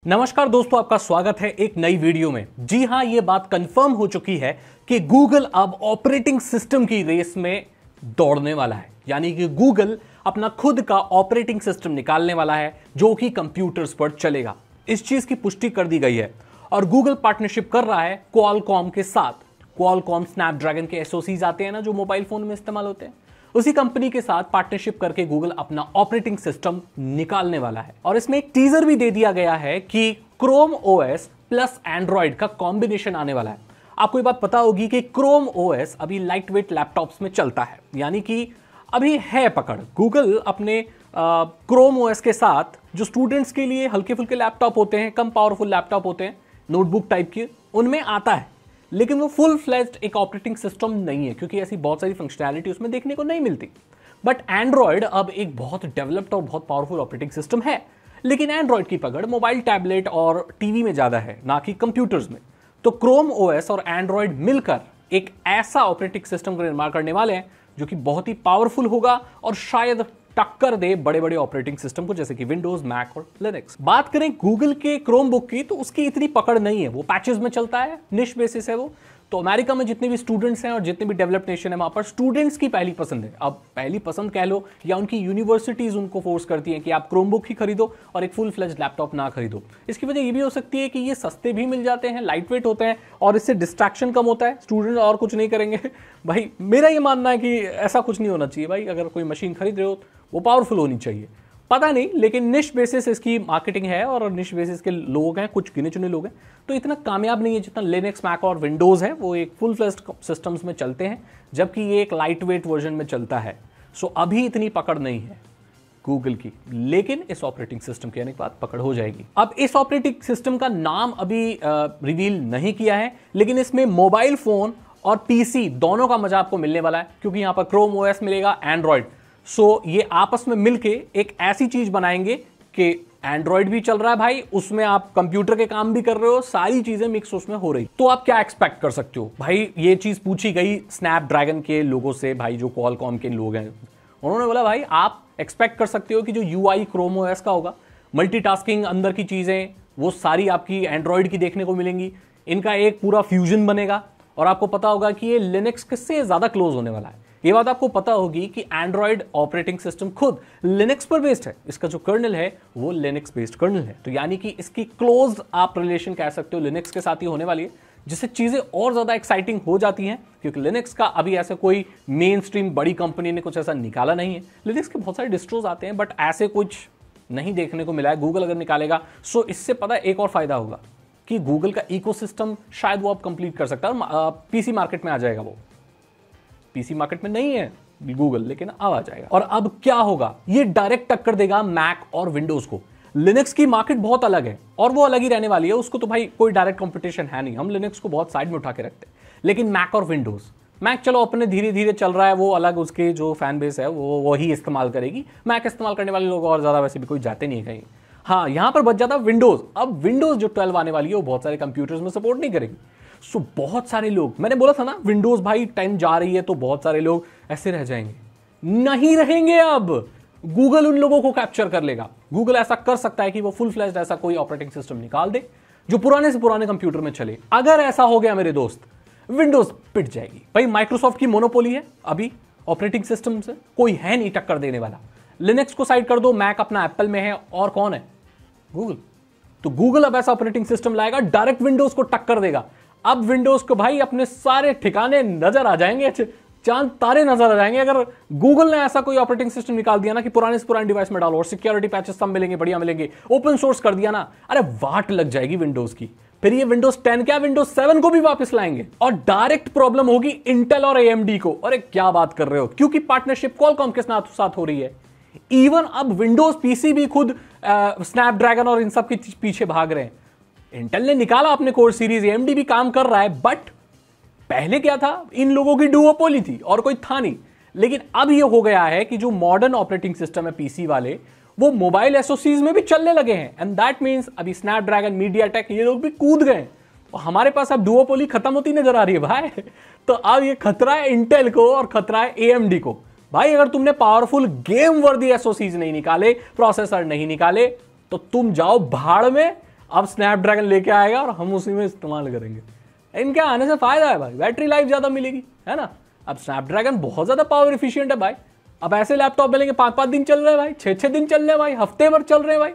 नमस्कार दोस्तों, आपका स्वागत है एक नई वीडियो में। जी हां, यह बात कंफर्म हो चुकी है कि गूगल अब ऑपरेटिंग सिस्टम की रेस में दौड़ने वाला है। यानी कि गूगल अपना खुद का ऑपरेटिंग सिस्टम निकालने वाला है जो कि कंप्यूटर्स पर चलेगा। इस चीज की पुष्टि कर दी गई है और गूगल पार्टनरशिप कर रहा है क्वालकॉम के साथ। क्वालकॉम स्नैपड्रैगन के एसओसीज आते हैं ना, जो मोबाइल फोन में इस्तेमाल होते हैं, उसी कंपनी के साथ पार्टनरशिप करके गूगल अपना ऑपरेटिंग सिस्टम निकालने वाला है। और इसमें एक टीजर भी दे दिया गया है कि क्रोम ओएस प्लस एंड्रॉइड का कॉम्बिनेशन आने वाला है। आपको ये बात पता होगी कि क्रोम ओएस अभी लाइट वेट लैपटॉप्स में चलता है, यानी कि अभी है पकड़। गूगल अपने क्रोम ओएस के साथ जो स्टूडेंट्स के लिए हल्के फुल्के लैपटॉप होते हैं, कम पावरफुल लैपटॉप होते हैं, नोटबुक टाइप के, उनमें आता है, लेकिन वो फुल फ्लेज्ड एक ऑपरेटिंग सिस्टम नहीं है क्योंकि ऐसी बहुत सारी फंक्शनैलिटी उसमें देखने को नहीं मिलती। बट एंड्रॉयड अब एक बहुत डेवलप्ड और बहुत पावरफुल ऑपरेटिंग सिस्टम है, लेकिन एंड्रॉयड की पकड़ मोबाइल, टैबलेट और टीवी में ज्यादा है, ना कि कंप्यूटर्स में। तो क्रोम ओएस और एंड्रॉयड मिलकर एक ऐसा ऑपरेटिंग सिस्टम का निर्माण करने वाले हैं जो कि बहुत ही पावरफुल होगा और शायद टक्कर दे बड़े बड़े ऑपरेटिंग सिस्टम को, जैसे कि विंडोज, मैक और लिनक्स। बात करें गूगल के क्रोम बुक की, तो उसकी इतनी पकड़ नहीं है, वो पैचेस में चलता है, निश बेसिस है वो। तो अमेरिका में जितने भी स्टूडेंट्स हैं और जितने भी डेवलप्ड नेशन है, वहां पर स्टूडेंट्स की पहली पसंद है। अब पहली पसंद कह लो या उनकी यूनिवर्सिटीज उनको फोर्स करती हैं कि आप क्रोम बुक ही खरीदो और एक फुल फ्लेज्ड लैपटॉप ना खरीदो। इसकी वजह ये भी हो सकती है कि ये सस्ते भी मिल जाते हैं, लाइट वेट होते हैं और इससे डिस्ट्रैक्शन कम होता है। स्टूडेंट और कुछ नहीं करेंगे। भाई मेरा ये मानना है कि ऐसा कुछ नहीं होना चाहिए। भाई अगर कोई मशीन खरीद रहे हो वो पावरफुल होनी चाहिए। पता नहीं, लेकिन निश बेसिस इसकी मार्केटिंग है और निश बेसिस के लोग हैं, कुछ गिने चुने लोग हैं, तो इतना कामयाब नहीं है जितना लिनक्स, मैक और विंडोज है। वो एक फुल फ्लेज्ड सिस्टम्स में चलते हैं, जबकि ये एक लाइट वेट वर्जन में चलता है। सो अभी इतनी पकड़ नहीं है गूगल की, लेकिन इस ऑपरेटिंग सिस्टम के आने के बाद पकड़ हो जाएगी। अब इस ऑपरेटिंग सिस्टम का नाम अभी रिवील नहीं किया है, लेकिन इसमें मोबाइल फोन और पीसी दोनों का मजा आपको मिलने वाला है, क्योंकि यहां पर क्रोम ओएस मिलेगा, एंड्रॉइड। सो ये आपस में मिलके एक ऐसी चीज बनाएंगे कि एंड्रॉइड भी चल रहा है भाई, उसमें आप कंप्यूटर के काम भी कर रहे हो, सारी चीजें मिक्स उसमें हो रही। तो आप क्या एक्सपेक्ट कर सकते हो भाई? ये चीज पूछी गई स्नैपड्रैगन के लोगों से, भाई जो क्वालकॉम के लोग हैं, उन्होंने बोला भाई आप एक्सपेक्ट कर सकते हो कि जो यूआई क्रोम ओएस का होगा, मल्टीटास्किंग अंदर की चीजें वो सारी आपकी एंड्रॉइड की देखने को मिलेंगी। इनका एक पूरा फ्यूजन बनेगा और आपको पता होगा कि ये लिनक्स किससे ज्यादा क्लोज होने वाला है। ये बात आपको पता होगी कि एंड्रॉइड ऑपरेटिंग सिस्टम खुद लिनक्स पर बेस्ड है, इसका जो कर्नल है वो लिनक्स बेस्ड कर्नल है। तो यानी कि इसकी क्लोज आप रिलेशन कह सकते हो लिनक्स के साथ ही होने वाली है, जिससे चीजें और ज्यादा एक्साइटिंग हो जाती हैं, क्योंकि लिनक्स का अभी ऐसे कोई मेन स्ट्रीम बड़ी कंपनी ने कुछ ऐसा निकाला नहीं है। लिनक्स के बहुत सारे डिस्ट्रोज आते हैं, बट ऐसे कुछ नहीं देखने को मिला है। गूगल अगर निकालेगा, सो इससे पता एक और फायदा होगा कि गूगल का इकोसिस्टम शायद वो अब कंप्लीट कर सकता है और पीसी मार्केट में आ जाएगा। वो पीसी मार्केट में नहीं है गूगल, लेकिन अब आ जाएगा। और अब क्या होगा, ये डायरेक्ट टक्कर देगा मैक और विंडोज को। लिनक्स की मार्केट बहुत अलग है और वो अलग ही रहने वाली है, उसको तो भाई कोई डायरेक्ट कंपटीशन है नहीं। हम लिनक्स को बहुत साइड में उठा के रखते हैं, लेकिन मैक और विंडोज, मैक चलो अपने धीरे धीरे चल रहा है, वो अलग, उसके जो फैन बेस है वो वही इस्तेमाल करेगी। मैक इस्तेमाल करने वाले लोग और ज्यादा वैसे भी कोई जाते नहीं है कहीं। हाँ, यहां पर बच जाता विंडोज। अब विंडोज जो 12 आने वाली है वो बहुत सारे कंप्यूटर्स में सपोर्ट नहीं करेगी। सो बहुत सारे लोग, मैंने बोला था ना विंडोज भाई 10 जा रही है, तो बहुत सारे लोग ऐसे रह जाएंगे, नहीं रहेंगे। अब गूगल उन लोगों को कैप्चर कर लेगा। गूगल ऐसा कर सकता है कि वो फुल फ्लैश्ड ऐसा कोई ऑपरेटिंग सिस्टम निकाल दे जो पुराने से पुराने कंप्यूटर में चले। अगर ऐसा हो गया मेरे दोस्त, विंडोज पिट जाएगी। भाई माइक्रोसॉफ्ट की मोनोपोली है अभी ऑपरेटिंग सिस्टम से, कोई है नहीं टक्कर देने वाला। लिनक्स को साइड कर दो, मैक अपना एप्पल में है, और कौन है? गूगल। तो गूगल अब ऐसा ऑपरेटिंग सिस्टम लाएगा, डायरेक्ट विंडोज को टक्कर देगा। अब विंडोज को भाई अपने सारे ठिकाने नजर आ जाएंगे, चांद तारे नजर आ जाएंगे, अगर गूगल ने ऐसा कोई ऑपरेटिंग सिस्टम निकाल दिया ना कि पुराने से पुराने डिवाइस में डालो और सिक्योरिटी पैचेस सब मिलेंगे, बढ़िया मिलेंगे, ओपन सोर्स कर दिया ना, अरे वाट लग जाएगी विंडोज की। फिर ये विंडोज 10 क्या विंडोज 7 को भी वापस लाएंगे और डायरेक्ट प्रॉब्लम होगी इंटेल और एएमडी को। अरे क्या बात कर रहे हो, क्योंकि पार्टनरशिप क्वालकॉम के साथ हो रही है। इवन अब विंडोज पीसी भी खुद स्नैपड्रैगन और इन सब के पीछे भाग रहे हैं। इंटेल ने निकाला अपने कोर सीरीज, एएमडी भी काम कर रहा है, बट पहले क्या था, इन लोगों की डुओपोली थी और कोई था नहीं। लेकिन अब ये हो गया है कि जो मॉडर्न ऑपरेटिंग सिस्टम है पीसी वाले, वो मोबाइल एसओसीज में भी चलने लगे हैं। एंड दैट मींस अभी स्नैपड्रैगन, मीडियाटेक, ये लोग भी कूद गए और हमारे पास अब डुओपोली खत्म होती नजर आ रही है भाई। तो अब ये खतरा है इंटेल को और खतरा है एएमडी को। भाई अगर तुमने पावरफुल गेम वर्दी एसओसीज नहीं निकाले, प्रोसेसर नहीं निकाले, तो तुम जाओ भाड़ में। अब स्नैपड्रैगन लेके आएगा और हम उसी में इस्तेमाल करेंगे। इनके आने से फायदा है भाई, बैटरी लाइफ ज्यादा मिलेगी, है ना। अब स्नैपड्रैगन बहुत ज्यादा पावर एफिशिएंट है भाई। अब ऐसे लैपटॉप मिलेंगे 5-5 दिन चल रहे हैं भाई, 6-6 दिन चल रहे हैं भाई, हफ्ते भर चल रहे हैं भाई।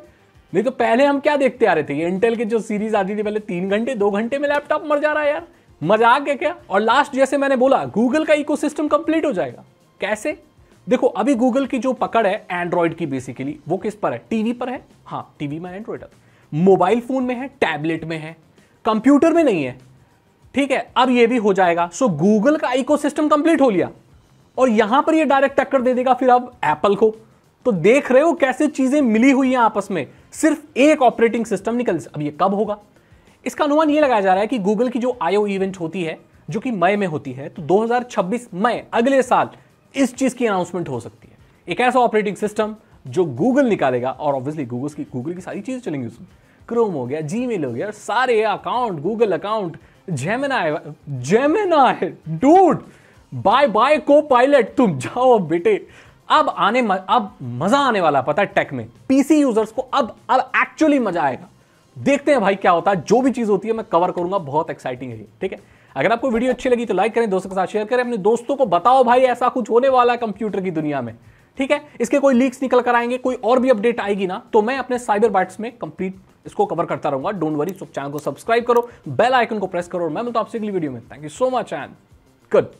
नहीं तो पहले हम क्या देखते आ रहे थे, ये इंटेल की जो सीरीज आती थी पहले 3 घंटे 2 घंटे में लैपटॉप मर जा रहा है यार, मजाक है क्या। और लास्ट जैसे मैंने बोला, गूगल का इकोसिस्टम कंप्लीट हो जाएगा। कैसे? देखो अभी गूगल की जो पकड़ है एंड्रॉइड की बेसिकली, वो किस पर है? टीवी पर है। हाँ, टीवी में एंड्रॉइड है, मोबाइल फोन में है, टैबलेट में है, कंप्यूटर में नहीं है। ठीक है, अब ये भी हो जाएगा। सो गूगल का इकोसिस्टम कंप्लीट हो लिया और यहां पर ये डायरेक्ट टक्कर दे देगा फिर अब एप्पल को। तो देख रहे हो कैसे चीजें मिली हुई हैं आपस में, सिर्फ एक ऑपरेटिंग सिस्टम निकल। अब ये कब होगा? इसका अनुमान ये लगाया जा रहा है कि गूगल की जो आईओ इवेंट होती है, जो कि मई में होती है, तो 2026 मई अगले साल इस चीज की अनाउंसमेंट हो सकती है। एक ऐसा ऑपरेटिंग सिस्टम जो गूगल निकालेगा और ऑब्वियसली गूगल की सारी चीजें चलेंगी उसमें। क्रोम हो गया, जीमेल हो गया, सारे account, Google account, Gemini dude, bye bye Copilot, तुम जाओ बेटे। अब मजा आने वाला, पता है टेक में पीसी यूजर्स को अब एक्चुअली मजा आएगा। देखते हैं भाई क्या होता है। जो भी चीज होती है मैं कवर करूंगा, बहुत एक्साइटिंग है ये। ठीक है, अगर आपको वीडियो अच्छी लगी तो लाइक करें, दोस्तों के साथ शेयर करें, अपने दोस्तों को बताओ भाई ऐसा कुछ होने वाला है कंप्यूटर की दुनिया में। ठीक है, इसके कोई लीक्स निकल कर आएंगे, कोई और भी अपडेट आएगी ना, तो मैं अपने साइबर बाइट्स में कंप्लीट इसको कवर करता रहूंगा। Don't worry. चैनल को सब्सक्राइब करो, बेल आइकन को प्रेस करो और मैं मिलता हूं आपसे अगली वीडियो में। Thank you so much and good.